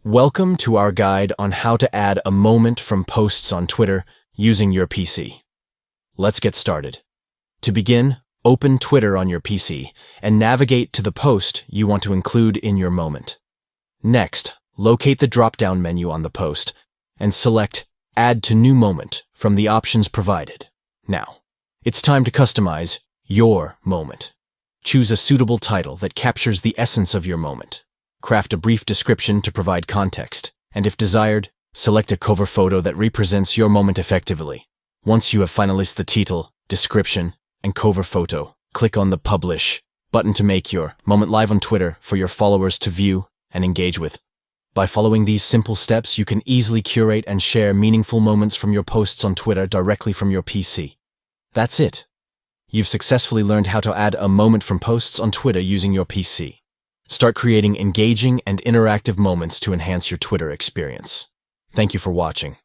Welcome to our guide on how to add a moment from posts on Twitter using your PC. Let's get started. To begin, open Twitter on your PC and navigate to the post you want to include in your moment. Next, locate the drop-down menu on the post and select Add to New Moment from the options provided. Now, it's time to customize your moment. Choose a suitable title that captures the essence of your moment. Craft a brief description to provide context, and if desired, select a cover photo that represents your moment effectively. Once you have finalized the title, description, and cover photo, click on the Publish button to make your moment live on Twitter for your followers to view and engage with. By following these simple steps, you can easily curate and share meaningful moments from your posts on Twitter directly from your PC. That's it. You've successfully learned how to add a moment from posts on Twitter using your PC. Start creating engaging and interactive moments to enhance your Twitter experience. Thank you for watching.